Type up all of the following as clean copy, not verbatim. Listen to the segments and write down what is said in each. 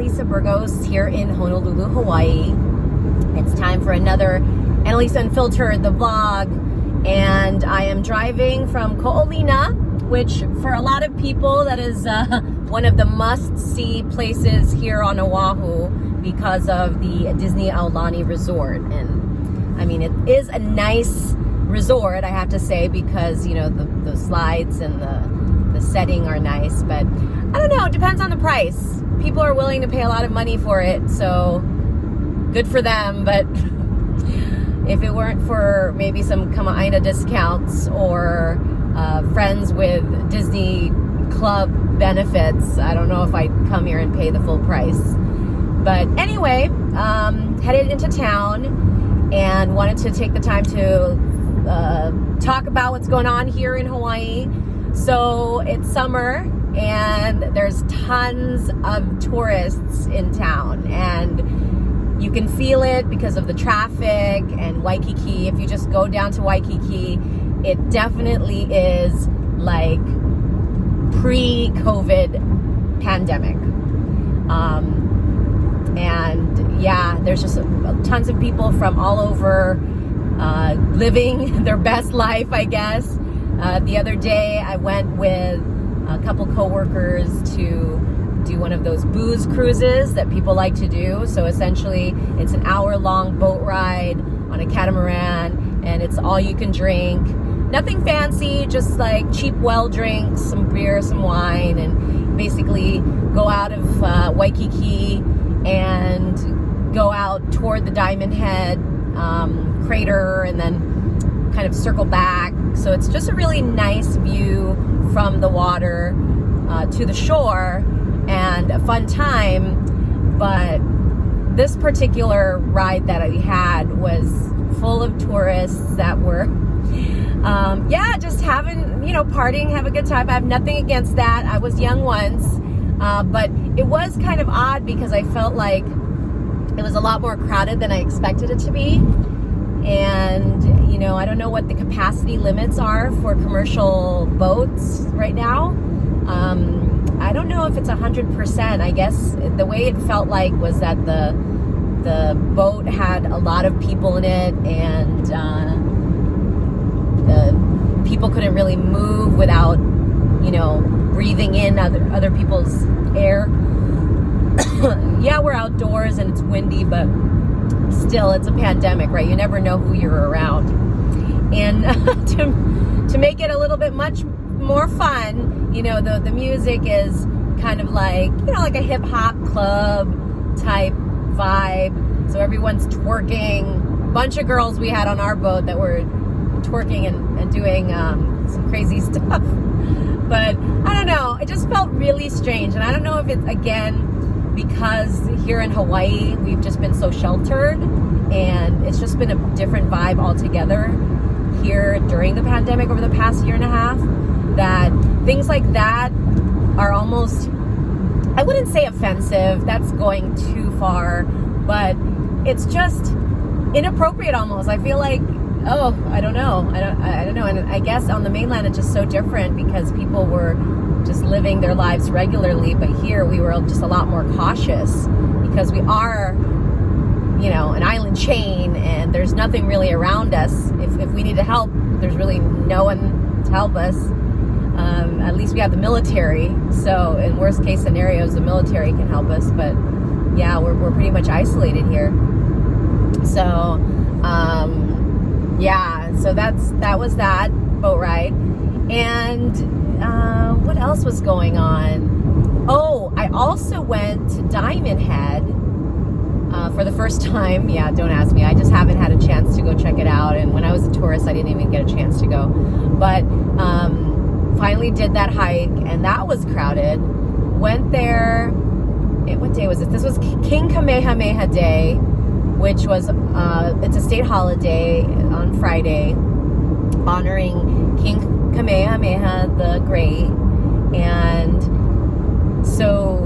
Annalisa Burgos here in Honolulu, Hawaii. It's time for another Annalisa Unfiltered, the vlog, and I am driving from Ko'olina, which for a lot of people that is one of the must-see places here on Oahu because of the Disney Aulani Resort. And I mean, it is a nice resort, I have to say, because you know the slides and the setting are nice, but I don't know, it depends on the price. People are willing to pay a lot of money for it, so good for them. But if it weren't for maybe some Kama'aina discounts or friends with Disney Club benefits, I don't know if I'd come here and pay the full price. But anyway, headed into town and wanted to take the time to talk about what's going on here in Hawaii. So it's summer and there's tons of tourists in town, and you can feel it because of the traffic. And Waikiki, if you just go down to Waikiki, it definitely is like pre-COVID pandemic. And yeah, there's just tons of people from all over living their best life, I guess. The other day I went with a couple coworkers to do one of those booze cruises that people like to do. So essentially it's an hour-long boat ride on a catamaran, and it's all you can drink. Nothing fancy, just like cheap well drinks, some beer, some wine, and basically go out of Waikiki and go out toward the Diamond Head crater and then kind of circle back. So it's just a really nice view from the water to the shore and a fun time. But this particular ride that I had was full of tourists that were just having, partying, have a good time. I have nothing against that. I was young once, but it was kind of odd because I felt like it was a lot more crowded than I expected it to be. And I don't know what the capacity limits are for commercial boats right now. I don't know if it's 100%. I guess the way it felt like was that the boat had a lot of people in it, and the people couldn't really move without breathing in other people's air. Yeah, we're outdoors and it's windy, but still, it's a pandemic, right? You never know who you're around. And to make it a little bit much more fun, the music is kind of like a hip hop club type vibe. So everyone's twerking. Bunch of girls we had on our boat that were twerking and doing some crazy stuff. But I don't know, it just felt really strange. And I don't know if it's, again, because here in Hawaii we've just been so sheltered, and it's just been a different vibe altogether here during the pandemic over the past year and a half, that things like that are almost, I wouldn't say offensive, that's going too far, but it's just inappropriate almost. I feel like, I don't know. And I guess on the mainland it's just so different because people were just living their lives regularly, but here we were just a lot more cautious because we are, an island chain, and there's nothing really around us. If we need to help, there's really no one to help us. At least we have the military, so in worst case scenarios the military can help us, but yeah, we're pretty much isolated here. So so that was that boat ride. And what else was going on? I also went to Diamond Head for the first time. Yeah, don't ask me. I just haven't had a chance to go check it out. And when I was a tourist, I didn't even get a chance to go. But finally did that hike, and that was crowded. Went there. What day was it? This was King Kamehameha Day, which was it's a state holiday on Friday, honoring King Kamehameha the Great. And so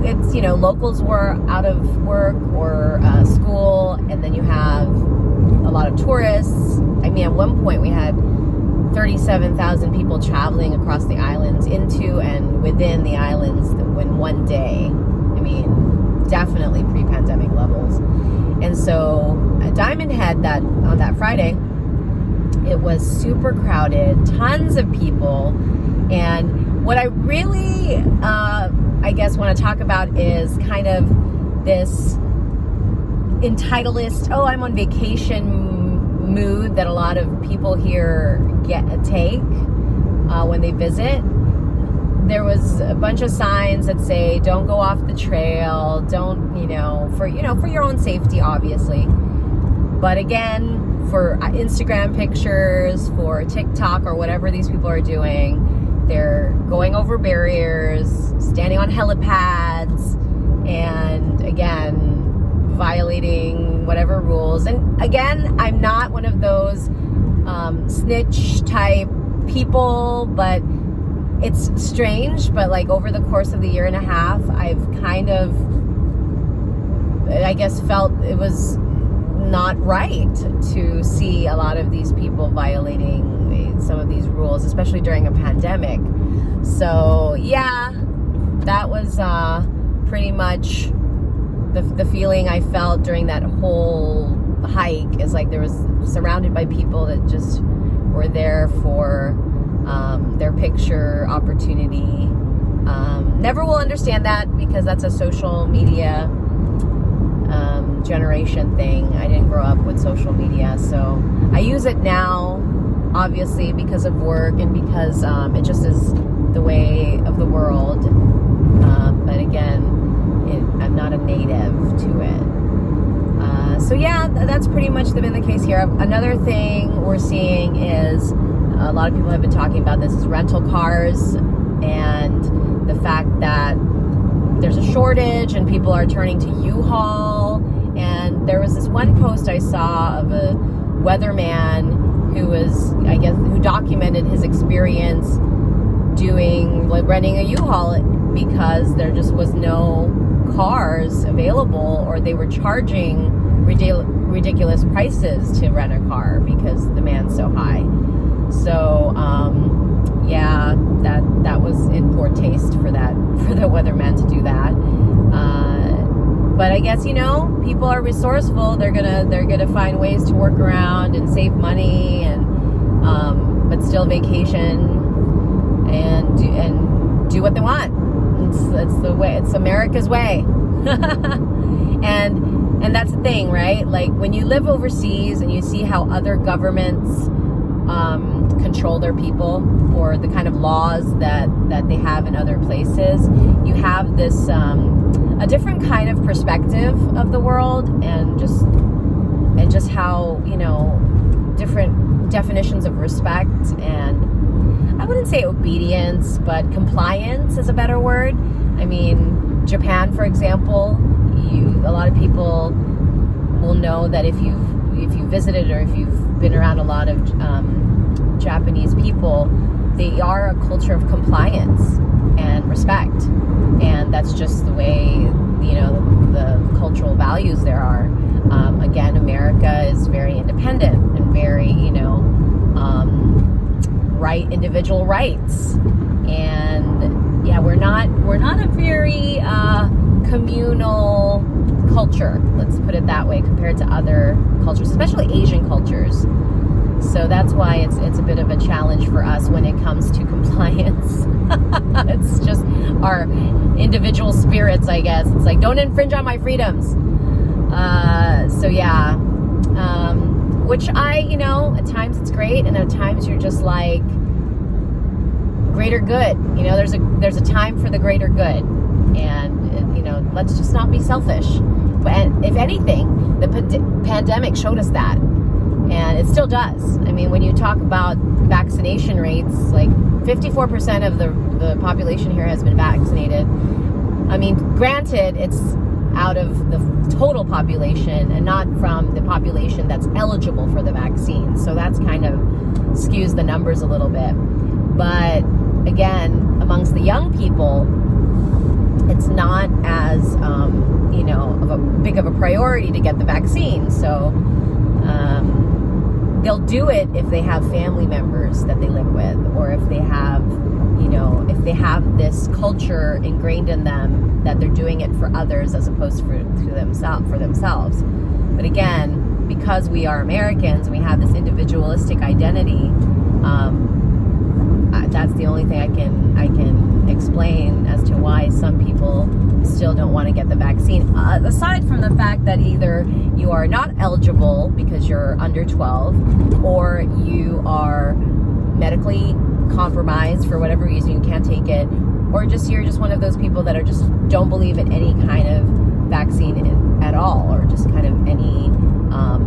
it's, locals were out of work or school, and then you have a lot of tourists. I mean, at one point we had 37,000 people traveling across the islands, into and within the islands in one day. I mean, definitely pre-pandemic levels. And so at Diamond Head, that on that Friday, it was super crowded, tons of people. And what I really, I guess, want to talk about is kind of this entitlist, oh, I'm on vacation mood that a lot of people here take when they visit. There was a bunch of signs that say, don't go off the trail, don't, for your own safety, obviously. But again, for Instagram pictures, for TikTok or whatever these people are doing, they're going over barriers, standing on helipads, and again, violating whatever rules. And again, I'm not one of those snitch type people, but it's strange. But like over the course of the year and a half, I've kind of, I guess, felt it was not right to see a lot of these people violating some of these rules, especially during a pandemic. So yeah, that was pretty much the feeling I felt during that whole hike. Is like there was surrounded by people that just were there for their picture opportunity. Never will understand that because that's a social media generation thing. I didn't grow up with social media, so I use it now, obviously, because of work and because it just is the way of the world. But again, I'm not a native to it. So yeah, that's pretty much been the case here. Another thing we're seeing is a lot of people have been talking about this is rental cars and the fact that there's a shortage and people are turning to U-Haul. And there was this one post I saw of a weatherman who was, I guess, who documented his experience renting a U-Haul because there just was no cars available, or they were charging ridiculous prices to rent a car because the demand's so high. So yeah, that was in poor taste for the weatherman to do that. But I guess, people are resourceful. They're gonna find ways to work around and save money and but still vacation and do what they want. It's the way. It's America's way. and that's the thing, right? Like when you live overseas and you see how other governments control their people, or the kind of laws that they have in other places, you have this a different kind of perspective of the world, and just how different definitions of respect, and I wouldn't say obedience, but compliance is a better word. I mean, Japan, for example, a lot of people will know that if you've visited or if you've been around a lot of Japanese people, they are a culture of compliance and respect, and that's just the way the cultural values there are. Again, America is very independent and very individual rights, and yeah, we're not a very communal culture, let's put it that way, compared to other cultures, especially Asian cultures. So that's why it's a bit of a challenge for us when it comes to compliance. It's just our individual spirits, I guess. It's like, don't infringe on my freedoms. So yeah, which at times it's great, and at times you're just like, greater good. There's a time for the greater good, and let's just not be selfish. And if anything, the pandemic showed us that. And it still does. I mean, when you talk about vaccination rates, like 54% of the population here has been vaccinated. I mean, granted, it's out of the total population and not from the population that's eligible for the vaccine. So that's kind of skews the numbers a little bit. But again, amongst the young people, it's not as, of a big of a priority to get the vaccine. So they'll do it if they have family members that they live with, or if they have if they have this culture ingrained in them that they're doing it for others as opposed for themselves. But again, because we are Americans and we have this individualistic identity, that's the only thing I can explain as to why some people still don't want to get the vaccine. Aside from the fact that either you are not eligible because you're under 12, or you are medically compromised for whatever reason, you can't take it, or you're just one of those people that just don't believe in any kind of vaccine at all, or just kind of any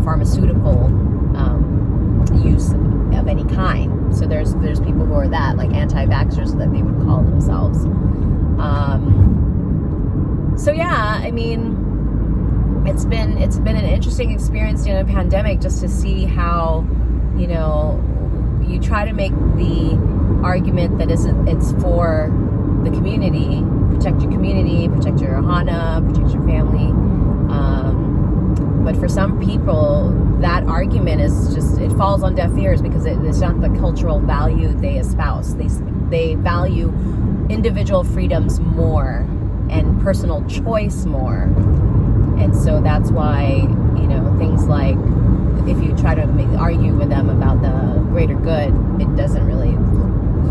pharmaceutical use of any kind. So there's people who are that, like anti-vaxxers that they would call themselves. So yeah, I me's been an interesting experience during the pandemic, just to see how, you try to make the argument that it's for the community, protect your community, protect your ohana, protect your family. But for some people, that argument is it falls on deaf ears, because it's not the cultural value they espouse. They value individual freedoms more and personal choice more. And so that's why, things like, if you try to argue with them about the greater good, it doesn't really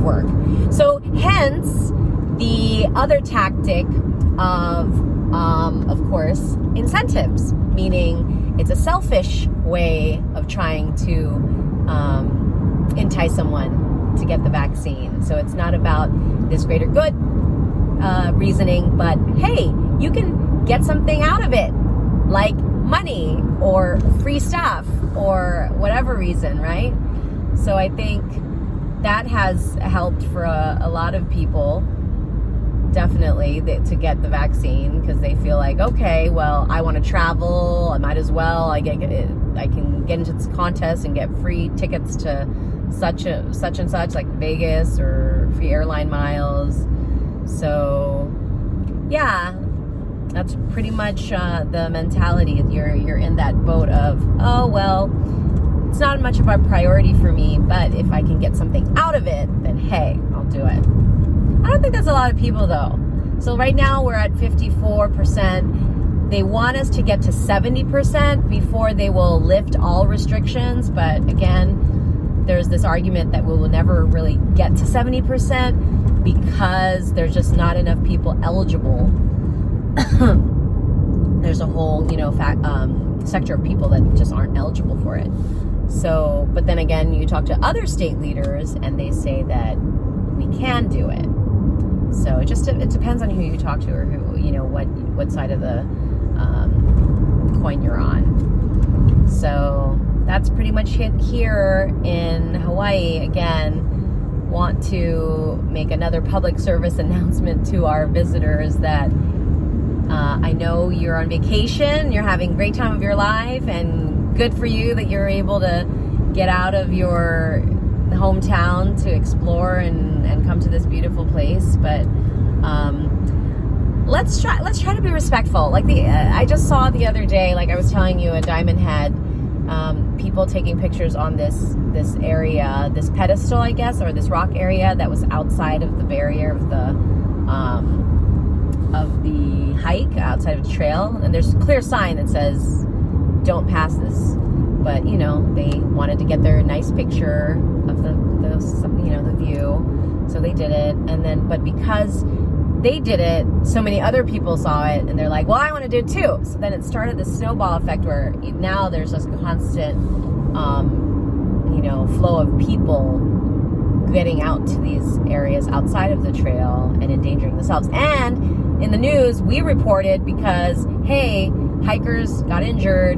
work. So hence the other tactic of course, incentives, meaning it's a selfish way of trying to entice someone to get the vaccine. So it's not about this greater good reasoning, but hey, you can get something out of it, like money or free stuff or whatever reason, right? So I think that has helped for a lot of people, definitely, to get the vaccine, because they feel like, okay, well, I want to travel, I might as well, I can get into this contest and get free tickets to such and such, like Vegas, or free airline miles. So yeah, that's pretty much the mentality. You're in that boat of, oh well, it's not much of a priority for me, but if I can get something out of it, then hey, I'll do it. I don't think that's a lot of people though. So right now we're at 54%. They want us to get to 70% before they will lift all restrictions. But again, there's this argument that we will never really get to 70% because there's just not enough people eligible. There's a whole, sector of people that just aren't eligible for it. So, but then again, you talk to other state leaders and they say that we can do it. So it depends on who you talk to, or who, what side of the coin you're on. So that's pretty much it here in Hawaii. Again, want to make another public service announcement to our visitors that I know you're on vacation, you're having a great time of your life, and good for you that you're able to get out of your hometown to explore and come to this beautiful place. But let's try to be respectful. Like I just saw the other day, like I was telling you, at Diamond Head, people taking pictures on this area, this pedestal, I guess, or this rock area that was outside of the barrier of the hike, outside of the trail, and there's a clear sign that says don't pass this. But they wanted to get their nice picture of the view, so they did it. And then, but because they did it, so many other people saw it, and they're like, well, I want to do it too. So then it started this snowball effect where now there's just constant flow of people getting out to these areas outside of the trail and endangering themselves. And in the news, we reported because, hey, hikers got injured,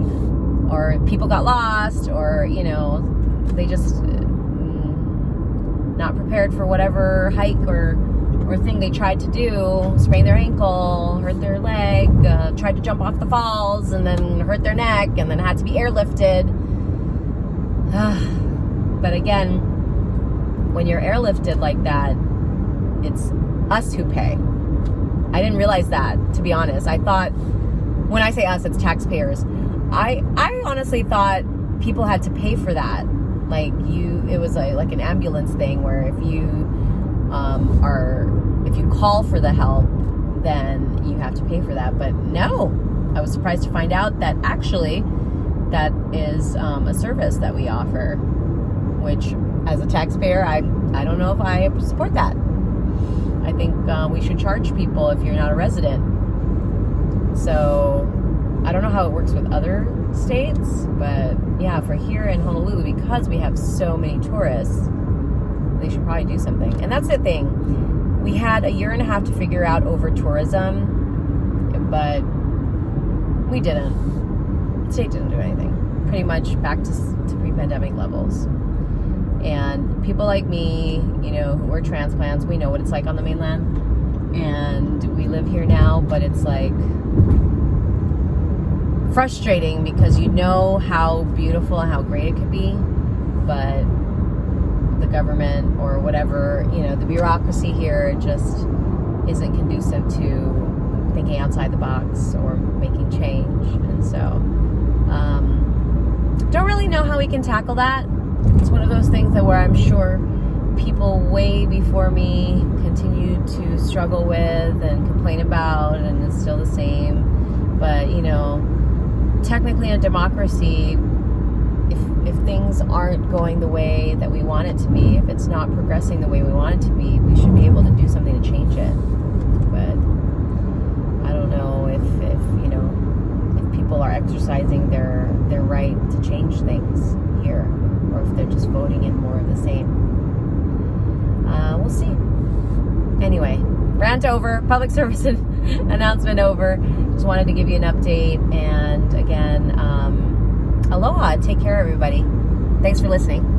or people got lost, or they just not prepared for whatever hike or thing they tried to do, sprained their ankle, hurt their leg, tried to jump off the falls and then hurt their neck, and then had to be airlifted. But again, when you're airlifted like that, it's us who pay. I didn't realize that, to be honest. I thought, when I say us, it's taxpayers. I honestly thought people had to pay for that. Like it was like an ambulance thing where if you if you call for the help, then you have to pay for that. But no, I was surprised to find out that actually that is a service that we offer, which as a taxpayer, I don't know if I support that. I think we should charge people if you're not a resident. So I don't know how it works with other states, but yeah, for here in Honolulu, because we have so many tourists, they should probably do something. And that's the thing. We had a year and a half to figure out over tourism, but we didn't. The state didn't do anything. Pretty much back to pre-pandemic levels. And people like me, you know, who are transplants, we know what it's like on the mainland. And we live here now, but it's like frustrating because you know how beautiful and how great it could be, but the government or whatever, you know, the bureaucracy here just isn't conducive to thinking outside the box or making change. And so don't really know how we can tackle that. It's one of those things that where I'm sure people way before me continue to struggle with and complain about, and it's still the same. But you know, technically in a democracy, if things aren't going the way that we want it to be, if it's not progressing the way we want it to be, we should be able to do something to change it. But I don't know if you know, if people are exercising their right to change things here, or if they're just voting in more of the same. We'll see. Anyway, rant over, public service announcement over. Just wanted to give you an update, and again, aloha, take care everybody. Thanks for listening.